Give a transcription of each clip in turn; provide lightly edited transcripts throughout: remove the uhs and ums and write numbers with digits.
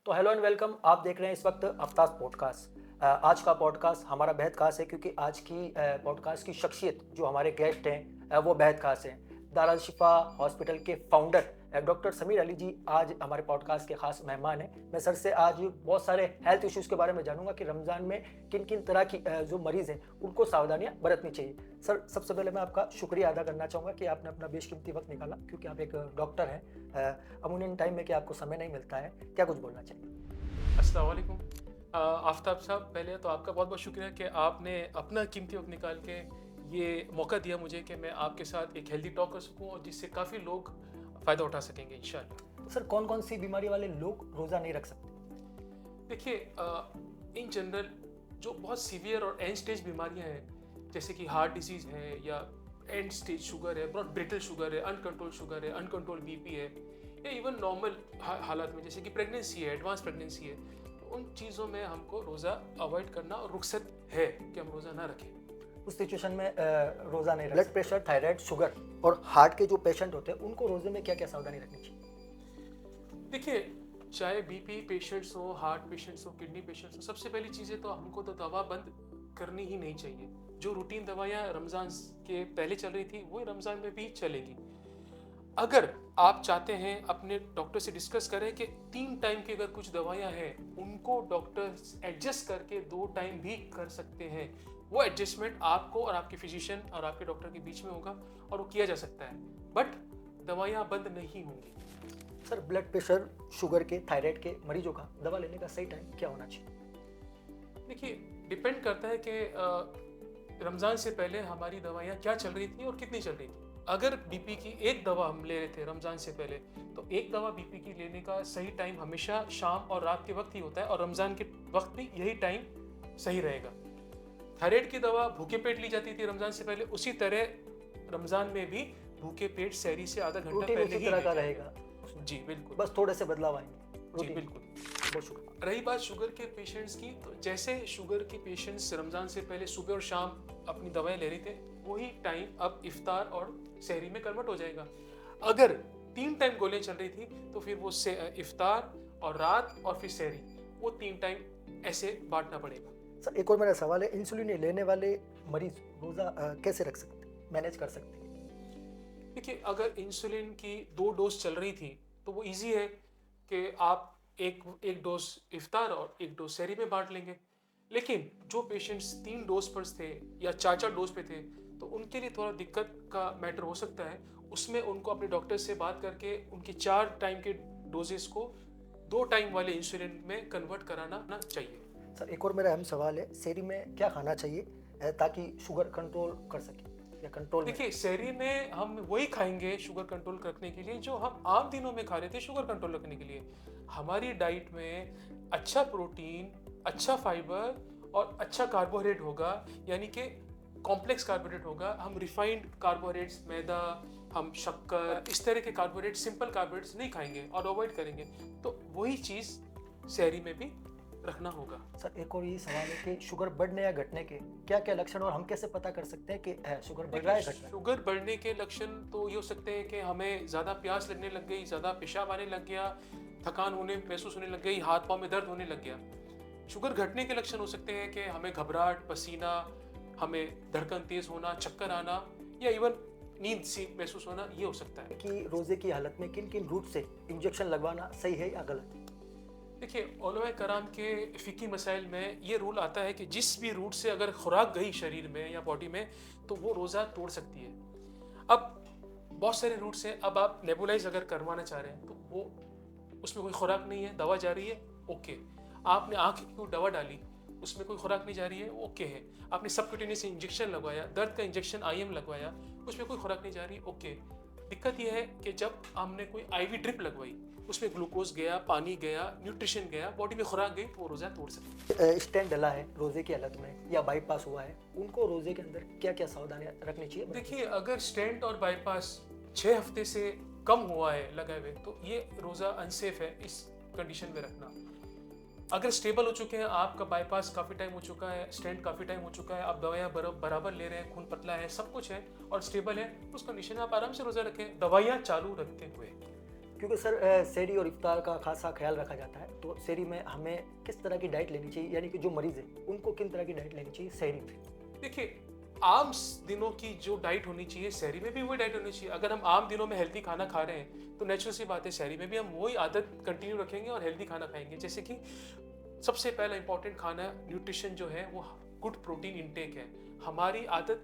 तो hello and welcome. आप देख रहे हैं इस वक्त अफ्ताब पॉडकास्ट। आज का पॉडकास्ट हमारा बेहद खास है क्योंकि आज की पॉडकास्ट की शख्सियत जो हमारे गेस्ट हैं वो बेहद खास हैं। दारुल शिफा हॉस्पिटल के फाउंडर डॉक्टर समीर अली जी आज हमारे पॉडकास्ट के खास मेहमान हैं। मैं सर से आज बहुत सारे हेल्थ इश्यूज़ के बारे में जानूंगा कि रमज़ान में किन किन तरह की जो मरीज़ हैं उनको सावधानियां बरतनी चाहिए। सर, सबसे पहले मैं आपका शुक्रिया अदा करना चाहूँगा कि आपने अपना बेशकीमती वक्त निकाला, क्योंकि आप एक डॉक्टर हैं। अमूमन टाइम में कि आपको समय नहीं मिलता है, क्या कुछ बोलना चाहिए? अस्सलाम वालेकुम। आफ्ताब साहब, पहले तो आपका बहुत बहुत शुक्रिया कि आपने अपना कीमती वक्त निकाल के ये मौका दिया मुझे कि मैं आपके साथ एक हेल्दी टॉक कर सकूं और जिससे काफ़ी लोग फ़ायदा उठा सकेंगे इंशाल्लाह। तो सर, कौन कौन सी बीमारी वाले लोग रोज़ा नहीं रख सकते? देखिए, इन जनरल जो बहुत सीवियर और एंड स्टेज बीमारियां हैं, जैसे कि हार्ट डिजीज़ है या एंड स्टेज शुगर है, बहुत ब्रिटल शुगर है, शुगर है, अनकंट्रोल बीपी है, या इवन नॉर्मल हालात में जैसे कि प्रेगनेंसी है, एडवांस प्रेगनेंसी है, तो उन चीज़ों में हमको रोज़ा अवॉइड करना और रुखसत है कि हम रोज़ा ना रखें। उस सिचुएशन में रोज़ा नहीं रख ब्लड प्रेशर, थायराइड, शुगर और हार्ट के जो पेशेंट होते हैं उनको रोज़े में क्या क्या सावधानी रखनी चाहिए? देखिए, चाहे बीपी पेशेंट्स हो, हार्ट पेशेंट्स हो, किडनी पेशेंट्स हो, सबसे पहली चीज़ें तो हमको तो दवा बंद करनी ही नहीं चाहिए। जो रूटीन दवाइयाँ रमज़ान के पहले चल रही थी वही रमज़ान में भी चलेगी। अगर आप चाहते हैं अपने डॉक्टर से डिस्कस करें कि 3 टाइम की अगर कुछ दवाइयाँ हैं उनको डॉक्टर एडजस्ट करके 2 टाइम भी कर सकते हैं। वो एडजस्टमेंट आपको और आपके फिजिशियन और आपके डॉक्टर के बीच में होगा और वो किया जा सकता है, बट दवाइयाँ बंद नहीं होंगी। सर, ब्लड प्रेशर, शुगर के, थायराइड के मरीजों का दवा लेने का सही टाइम क्या होना चाहिए? देखिए, डिपेंड करता है कि रमज़ान से पहले हमारी दवाइयाँ क्या चल रही थी और कितनी चल रही थी। अगर बीपी की एक दवा हम ले रहे थे रमज़ान से पहले, तो एक दवा बीपी की लेने का सही टाइम हमेशा शाम और रात के वक्त ही होता है, और रमज़ान के वक्त भी यही टाइम सही रहेगा। थायराइड की दवा भूखे पेट ली जाती थी रमज़ान से पहले, उसी तरह रमज़ान में भी भूखे पेट सहरी से आधा घंटा रूटीन पहले उसी ही तरह का ली रहेगा, जाएगी। जी बिल्कुल। बस थोड़े से बदलाव आएंगे जी रूटीन। बिल्कुल। बहुत शुक्रिया। रही बात शुगर के पेशेंट्स की, तो जैसे शुगर के पेशेंट्स रमज़ान से पहले सुबह और शाम अपनी दवाएं ले रहे थे, वही टाइम अब इफ्तार और सहरी में कन्वर्ट हो जाएगा। अगर 3 टाइम गोलियां चल रही थी तो फिर वो से इफ्तार और रात और फिर सहरी, वो 3 टाइम ऐसे बांटना पड़ेगा। सर, एक और मेरा सवाल है, इंसुलिन लेने वाले मरीज रोज़ा कैसे रख सकते हैं, मैनेज कर सकते हैं? देखिए, अगर इंसुलिन की 2 डोज चल रही थी तो वो इजी है कि आप एक डोज इफ्तार और एक डोज सहरी में बांट लेंगे। लेकिन जो पेशेंट्स 3 डोज पर थे या 4 डोज पे थे, तो उनके लिए थोड़ा दिक्कत का मैटर हो सकता है। उसमें उनको अपने डॉक्टर से बात करके उनकी 4 टाइम के डोजेस को 2 टाइम वाले इंसुलिन में कन्वर्ट कराना चाहिए। सर, एक और मेरा अहम सवाल है, सेरी में क्या खाना चाहिए ताकि शुगर कंट्रोल कर सके या कंट्रोल में? देखिए, सहरी में हम वही खाएंगे शुगर कंट्रोल रखने के लिए जो हम आम दिनों में खा रहे थे शुगर कंट्रोल रखने के लिए। हमारी डाइट में अच्छा प्रोटीन, अच्छा फाइबर और अच्छा कार्बोहाइड्रेट होगा, यानी कि कॉम्प्लेक्स कार्बोहाइड्रेट होगा। हम रिफाइंड कार्बोहाइड्रेट्स, मैदा, हम शक्कर, इस तरह के कार्बोहाइड्रेट, सिंपल कार्बोहाइड्रेट्स नहीं खाएंगे और अवॉइड करेंगे। तो वही चीज़ सहरी में भी रखना होगा। सर, एक और ये सवाल है कि शुगर बढ़ने या घटने के क्या क्या लक्षण, और हम कैसे पता कर सकते हैं कि शुगर बढ़ रहा है, घट रहा है? शुगर बढ़ने के लक्षण तो ये हो सकते हैं कि हमें ज़्यादा प्यास लगने लग गई, ज़्यादा पेशाब आने लग गया, थकान महसूस होने लग गई, हाथ पाँव में दर्द होने लग गया। शुगर घटने के लक्षण हो सकते हैं कि हमें घबराहट, पसीना, हमें धड़कन तेज होना, चक्कर आना, या इवन नींद सी महसूस होना, ये हो सकता है। कि रोजे की हालत में किन किन रूट से इंजेक्शन लगवाना सही है या गलत? देखिए, उलमाए कराम के फ़िकी मसाइल में ये रूल आता है कि जिस भी रूट से अगर खुराक गई शरीर में या बॉडी में, तो वो रोज़ा तोड़ सकती है। अब बहुत सारे रूट्स हैं। अब आप नेबुलाइज अगर करवाना चाह रहे हैं तो वो उसमें कोई खुराक नहीं है, दवा जा रही है, ओके। आपने आँख की कोई दवा डाली, उसमें कोई खुराक नहीं जा रही है, ओके है। आपने सबक्यूटेनियस इंजेक्शन लगवाया, दर्द का इंजेक्शन आईएम लगवाया, उसमें कोई खुराक नहीं जा रही, ओके। दिक्कत यह है कि जब हमने कोई आईवी ड्रिप लगवाई, उसमें ग्लूकोज गया, पानी गया, न्यूट्रिशन गया, बॉडी में खुराक गई, तो वो रोज़ा तोड़ सकती है। स्टेंट डला है रोजे की हालत में या बाईपास हुआ है, उनको रोजे के अंदर क्या क्या सावधानियां रखनी चाहिए? देखिए, अगर स्टेंट और बाईपास 6 हफ्ते से कम हुआ है लगाए हुए, तो ये रोज़ा अनसेफ है इस कंडीशन में रखना। अगर स्टेबल हो चुके हैं, आपका बाईपास काफ़ी टाइम हो चुका है, स्टेंट काफ़ी टाइम हो चुका है, आप दवाइयाँ बराबर ले रहे हैं, खून पतला है, सब कुछ है और स्टेबल है, उस कंडीशन में आप आराम से रोज़ा रखें, दवाइयाँ चालू रखते हुए। क्योंकि सर सहरी और इफ्तार का खासा ख्याल रखा जाता है, तो सहरी में हमें किस तरह की डाइट लेनी चाहिए, यानी कि जो मरीज़ है उनको किन तरह की डाइट लेनी चाहिए सहरी में? देखिए, आम दिनों की जो डाइट होनी चाहिए सहरी में भी वही डाइट होनी चाहिए। अगर हम आम दिनों में हेल्दी खाना खा रहे हैं तो नेचुरल सी बात है सहरी में भी हम वही आदत कंटिन्यू रखेंगे और हेल्दी खाना खाएंगे। जैसे कि सबसे पहला इंपॉर्टेंट खाना न्यूट्रिशन जो है वो गुड प्रोटीन इंटेक है। हमारी आदत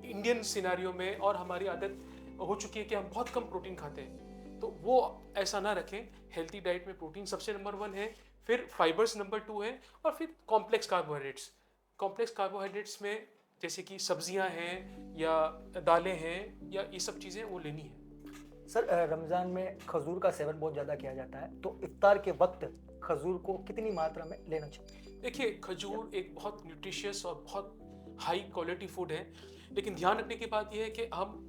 इंडियन सिनेरियो में और हमारी आदत हो चुकी है कि हम बहुत कम प्रोटीन खाते हैं, तो वो ऐसा ना रखें। हेल्थी डाइट में प्रोटीन सबसे नंबर 1 है, फिर फाइबर्स नंबर 2 है, और फिर कॉम्प्लेक्स कार्बोहाइड्रेट्स। कॉम्प्लेक्स कार्बोहाइड्रेट्स में जैसे कि सब्जियां हैं या दालें हैं या ये सब चीज़ें वो लेनी है। सर रमज़ान में खजूर का सेवन बहुत ज़्यादा किया जाता है, तो इफ्तार के वक्त खजूर को कितनी मात्रा में लेना चाहिए? देखिए, खजूर एक बहुत न्यूट्रिशियस और बहुत हाई क्वालिटी फूड है, लेकिन ध्यान रखने की बात यह है कि हम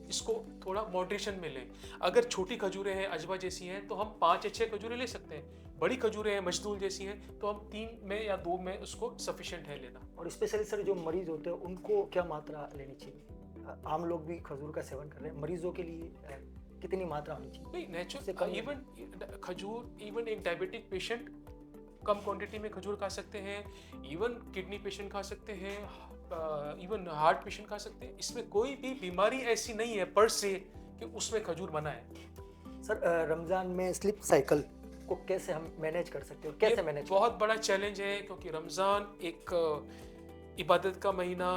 इसको थोड़ा मॉडरेशन में लें। अगर छोटी खजूरें हैं, अजवा जैसी हैं, तो हम 5 या 6 खजूरें ले सकते हैं। बड़ी खजूरें हैं, मजदूल जैसी हैं, तो हम 3 में या 2 में उसको सफिशिएंट है लेना। और स्पेशली सर जो मरीज़ होते हैं उनको क्या मात्रा लेनी चाहिए? आम लोग भी खजूर का सेवन कर रहे हैं, मरीजों के लिए कितनी मात्रा होनी चाहिए? नहीं, उससे कम नेचुरल इवन खजूर, इवन एक डायबिटिक पेशेंट कम क्वांटिटी में खजूर खा सकते हैं, इवन किडनी पेशेंट खा सकते हैं, इवन हार्ट पेशेंट खा सकते हैं। इसमें कोई भी बीमारी ऐसी नहीं है पर से कि उसमें खजूर मना है। सर रमज़ान में स्लीप साइकिल को कैसे हम मैनेज कर सकते हो, कैसे ये मैनेज? बहुत बड़ा चैलेंज है, क्योंकि रमज़ान एक इबादत का महीना,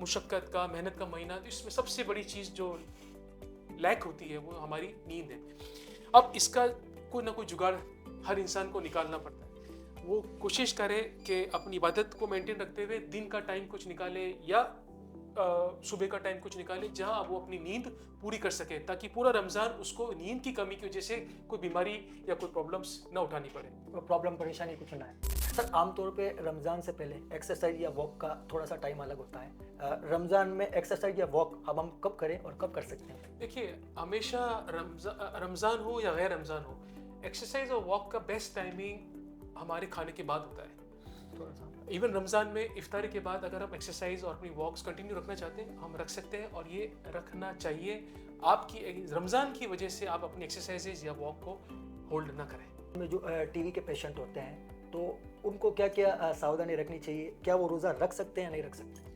मुशक्क़त का, मेहनत का महीना, तो इसमें सबसे बड़ी चीज़ जो लैक होती है वो हमारी नींद है। अब इसका कोई ना कोई जुगाड़ हर इंसान को निकालना पड़ता है। वो कोशिश करे कि अपनी इबादत को मेंटेन रखते हुए दिन का टाइम कुछ निकाले या सुबह का टाइम कुछ निकाले जहां वो अपनी नींद पूरी कर सके, ताकि पूरा रमज़ान उसको नींद की कमी की वजह से कोई बीमारी या कोई प्रॉब्लम्स ना उठानी पड़े। प्रॉब्लम परेशानी कुछ ना है। सर आमतौर पे रमज़ान से पहले एक्सरसाइज या वॉक का थोड़ा सा टाइम अलग होता है। रमज़ान में एक्सरसाइज या वॉक अब हम कब करें और कब कर सकते हैं? देखिए, हमेशा रमज़ान हो या गैर रमज़ान हो, एक्सरसाइज और वॉक का बेस्ट टाइमिंग हमारे खाने के बाद होता है। थोड़ा सा इवन रमज़ान में इफ्तारी के बाद अगर हम एक्सरसाइज और अपनी वॉक्स कंटिन्यू रखना चाहते हैं, हम रख सकते हैं, और ये रखना चाहिए। आपकी रमज़ान की वजह से आप अपनी एक्सरसाइजेज या वॉक को होल्ड ना करें। में जो टीवी के पेशेंट होते हैं तो उनको क्या क्या सावधानी रखनी चाहिए? क्या वो रोज़ा रख सकते हैं या नहीं रख सकते?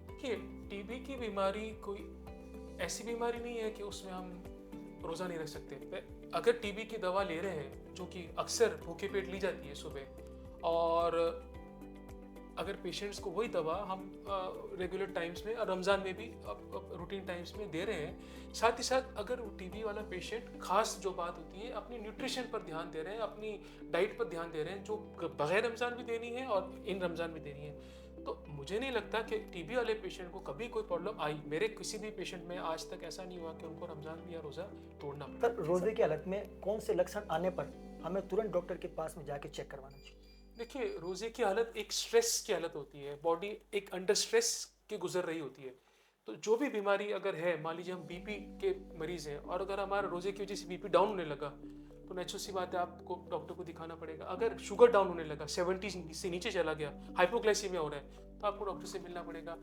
देखिए, टीबी की बीमारी कोई ऐसी बीमारी नहीं है कि उसमें हम रोज़ा नहीं रख सकते। अगर टीबी की दवा ले रहे हैं, जो कि अक्सर भूखे पेट ली जाती है सुबह, और अगर पेशेंट्स को वही दवा हम रेगुलर टाइम्स में, रमज़ान में भी रूटीन टाइम्स में दे रहे हैं, साथ ही साथ अगर टीबी वाला पेशेंट, खास जो बात होती है, अपनी न्यूट्रिशन पर ध्यान दे रहे हैं, अपनी डाइट पर ध्यान दे रहे हैं, जो बगैर रमज़ान भी देनी है और इन रमज़ान भी देनी है, तो मुझे नहीं लगता कि टीबी वाले पेशेंट को कभी कोई प्रॉब्लम आई। मेरे किसी भी पेशेंट में आज तक ऐसा नहीं हुआ कि उनको रमज़ान में या रोज़ा तोड़ना पड़ा। सर रोज़े की हालत में कौन से लक्षण आने पर हमें तुरंत डॉक्टर के पास में जाके चेक करवाना चाहिए? देखिए, रोज़े की हालत एक स्ट्रेस की हालत होती है, बॉडी एक अंडर स्ट्रेस के गुजर रही होती है। तो जो भी बीमारी अगर है, मान लीजिए हम बीपी के मरीज़ हैं और अगर हमारा रोज़े की वजह से बीपी डाउन होने लगा, तो नेचुरल सी बात है आपको डॉक्टर को दिखाना पड़ेगा। अगर शुगर डाउन होने लगा, 70 से नीचे चला गया, हाइपोग्लाइसीमिया हो रहा है, तो आपको डॉक्टर से मिलना पड़ेगा।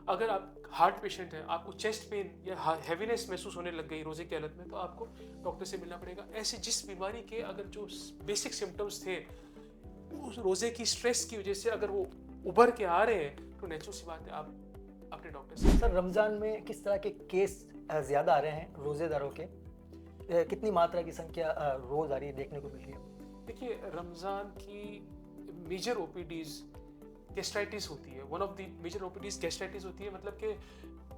अगर आप हार्ट पेशेंट हैं, आपको चेस्ट पेन या हैवीनेस महसूस होने लग गई रोज़े की हालत में, तो आपको डॉक्टर से मिलना पड़ेगा। ऐसे जिस बीमारी के अगर जो बेसिक सिम्टम्स थे, उस रोज़े की स्ट्रेस की वजह से अगर वो उभर के आ रहे हैं, तो नेचुरल सी बात है आप अपने डॉक्टर से। सर रमज़ान में किस तरह के केस ज़्यादा आ रहे हैं रोज़ेदारों के? कितनी मात्रा की संख्या रोज़ आ रही है, देखने को मिल रही है? देखिए, रमज़ान की मेजर ओपीडीज गैस्ट्राइटिस होती है। One of the major OPDs gastritis होती है, मतलब कि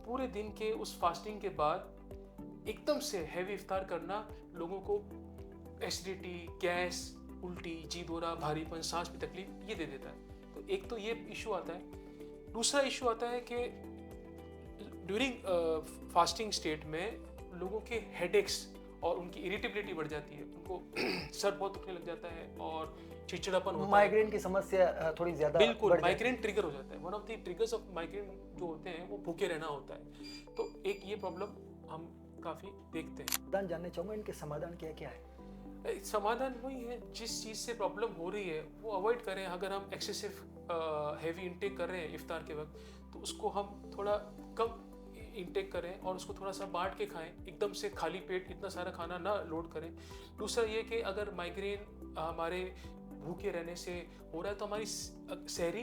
पूरे दिन के उस फास्टिंग के बाद एकदम से हैवी इफ्तार करना लोगों को एसिडिटी, गैस, उल्टी, जी दौरा, भारीपन, सांस में तकलीफ ये दे देता है। तो एक तो ये इशू आता है। दूसरा इशू आता है कि ड्यूरिंग फास्टिंग स्टेट में लोगों के हेडेक्स और उनकी इरिटेबिलिटी बढ़ जाती है, उनको सर बहुत दुखने लग जाता है और चिड़चिड़ापन होता है। माइग्रेन की समस्या थोड़ी ज़्यादा बिल्कुल, बढ़ जाती माइग्रेन ट्रिगर हो जाता है। One of the triggers of migraine जो होते हैं वो भूखे रहना होता है। तो एक ये प्रॉब्लम हम काफ़ी देखते हैं। है। जानना चाहूँगा इनके समाधान क्या क्या है? समाधान वही है, जिस चीज़ से प्रॉब्लम हो रही है वो अवॉइड करें। अगर हम एक्सेसिव हैवी इंटेक कर रहे हैं इफ्तार के वक्त, तो उसको हम थोड़ा कम इंटेक करें और उसको थोड़ा सा बांट के खाएं, एकदम से खाली पेट इतना सारा खाना ना लोड करें। दूसरा ये कि अगर माइग्रेन हमारे भूखे रहने से हो रहा है तो हमारी सहरी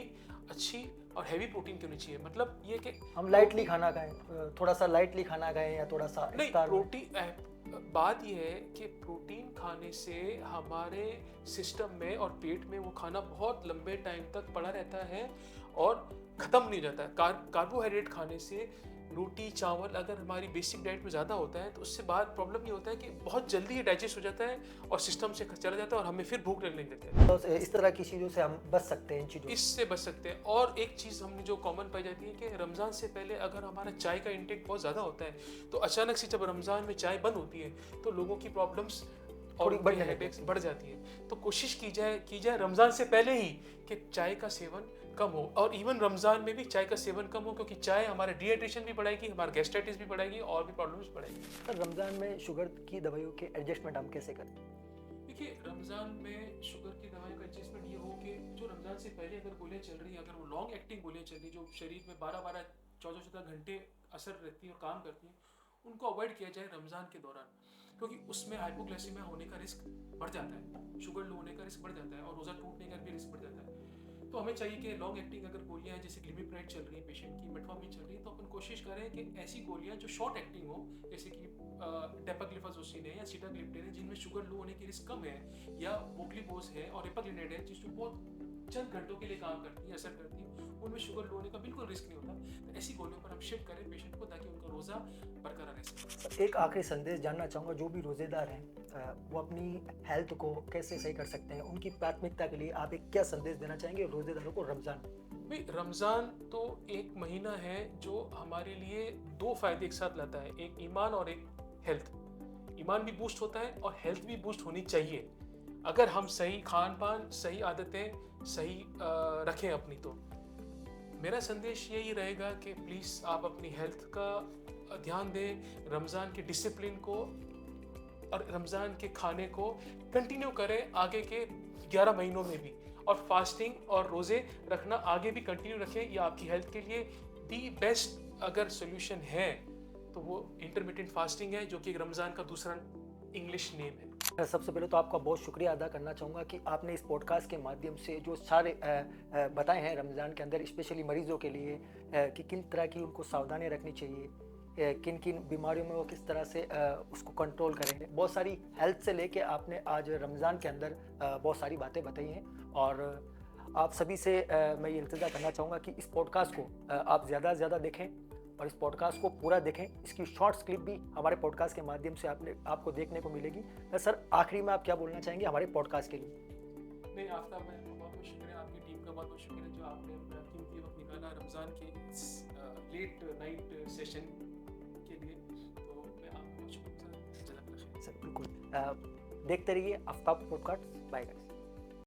अच्छी और हैवी प्रोटीन की होनी चाहिए। मतलब ये कि हम लाइटली खाना खाएं, थोड़ा सा लाइटली खाना खाएं या थोड़ा सा नहीं, इफ्तार में? प्रोटीन बात यह है कि प्रोटीन खाने से हमारे सिस्टम में और पेट में वो खाना बहुत लंबे टाइम तक पड़ा रहता है और ख़त्म नहीं जाता है। कार्बोहाइड्रेट खाने से रोटी चावल अगर हमारी बेसिक डाइट में ज़्यादा होता है तो उससे बाद प्रॉब्लम ये होता है कि बहुत जल्दी ये डाइजेस्ट हो जाता है और सिस्टम से चला जाता है और हमें फिर भूख लगने लगती है। तो इस तरह की चीज़ों से हम बच सकते हैं, इन चीज़ों इससे बच सकते हैं। और एक चीज़ हमने जो कॉमन पाई जाती है कि रमज़ान से पहले अगर हमारा चाय का इंटेक बहुत ज़्यादा होता है तो अचानक से जब रमज़ान में चाय बंद होती है तो लोगों की प्रॉब्लम्स और थोड़ी बढ़ने लगती हेडेक्स बढ़ जाती है। तो कोशिश की जाए रमज़ान से पहले ही कि चाय का सेवन कम हो, और इवन रमज़ान में भी चाय का सेवन कम हो, क्योंकि चाय हमारा डिहाइड्रेशन भी बढ़ाएगी, हमारा गैस्ट्राइटिस भी बढ़ाएगी और भी प्रॉब्लम्स बढ़ाएगी। सर, रमज़ान में शुगर की दवाइयों के एडजस्टमेंट हम कैसे करें? देखिए, रमज़ान में शुगर की दवाई का एडजस्टमेंट ये हो कि जो रमज़ान से पहले अगर गोलियाँ चल रही हैं, अगर वो लॉन्ग एक्टिंग गोलियाँ चल रही, जो शरीर में 12-12, 14-14 घंटे असर रहती हैं और काम करती हैं, उनको अवॉइड किया जाए रमज़ान के दौरान, क्योंकि उसमें हाइपोग्लाइसीमिया होने का रिस्क बढ़ जाता है, शुगर लो होने का रिस्क बढ़ जाता है और रोज़ा टूटने का भी रिस्क बढ़ जाता है। तो हमें चाहिए कि लॉन्ग एक्टिंग अगर गोलियाँ हैं, जैसे ग्लिमिप्राइड चल रही है पेशेंट की, मेटफॉर्मिन चल रही है, तो अपन कोशिश करें कि ऐसी गोलियाँ जो शॉर्ट एक्टिंग हो, जैसे कि डेपाग्लिफाजोसिन है या सीटाग्लिप्टिन है, जिनमें शुगर लो होने की रिस्क कम है, या वोक्लिबोस है और एपाग्लिनेट है जिसमें बहुत चंद घंटों के लिए काम करती है, असर करती है, उनमें शुगर लो होने का बिल्कुल रिस्क नहीं होता। तो ऐसी गोलियों पर हम शिफ्ट करें पेशेंट को ताकि उनका रोज़ा बरकरार रह सके। एक आखिरी संदेश जानना चाहूँगा, जो भी रोज़ेदार हैं वो अपनी हेल्थ को कैसे सही कर सकते हैं, उनकी प्राथमिकता के लिए आप एक क्या संदेश देना चाहेंगे रोज़ेदारों को रमज़ान में? भाई, रमज़ान तो एक महीना है जो हमारे लिए दो फायदे एक साथ लाता है, एक ईमान और एक हेल्थ। ईमान भी बूस्ट होता है और हेल्थ भी बूस्ट होनी चाहिए अगर हम सही खान पान, सही आदतें सही रखें अपनी। तो मेरा संदेश यही रहेगा कि प्लीज़ आप अपनी हेल्थ का ध्यान दें, रमज़ान के डिसिप्लिन को और रमज़ान के खाने को कंटिन्यू करें आगे के 11 महीनों में भी, और फास्टिंग और रोज़े रखना आगे भी कंटिन्यू रखें। ये आपकी हेल्थ के लिए दी बेस्ट अगर सोल्यूशन है तो वो इंटरमिटेंट फास्टिंग है, जो कि रमज़ान का दूसरा इंग्लिश नेम है। सबसे पहले तो आपका बहुत शुक्रिया अदा करना चाहूँगा कि आपने इस पॉडकास्ट के माध्यम से जो सारे बताए हैं रमज़ान के अंदर स्पेशली मरीज़ों के लिए कि किन तरह की उनको सावधानी रखनी चाहिए, किन किन बीमारियों में वो किस तरह से उसको कंट्रोल करें। बहुत सारी हेल्थ से लेके आपने आज रमज़ान के अंदर बहुत सारी बातें बताई हैं, और आप सभी से मैं ये इंतज़ार करना चाहूँगा कि इस पॉडकास्ट को आप ज़्यादा से ज़्यादा देखें और इस पॉडकास्ट को पूरा देखें। इसकी शॉर्ट्स क्लिप भी हमारे पॉडकास्ट के माध्यम से आपको देखने को मिलेगी। सर, आखिरी में आप क्या बोलना चाहेंगे हमारे पॉडकास्ट के लिए? नहीं, आफ्ताब भाई, बहुत बहुत शुक्रिया, आपकी टीम का बहुत बहुत शुक्रिया जो आपने अपना कीमती वक्त निकाला रमज़ान के लेट नाइट सेशन के लिए। तो मैं आपको बहुत शुक्रिया। सर बिल्कुल, देखते रहिए आफ्ताब पॉडकास्ट। Bye guys.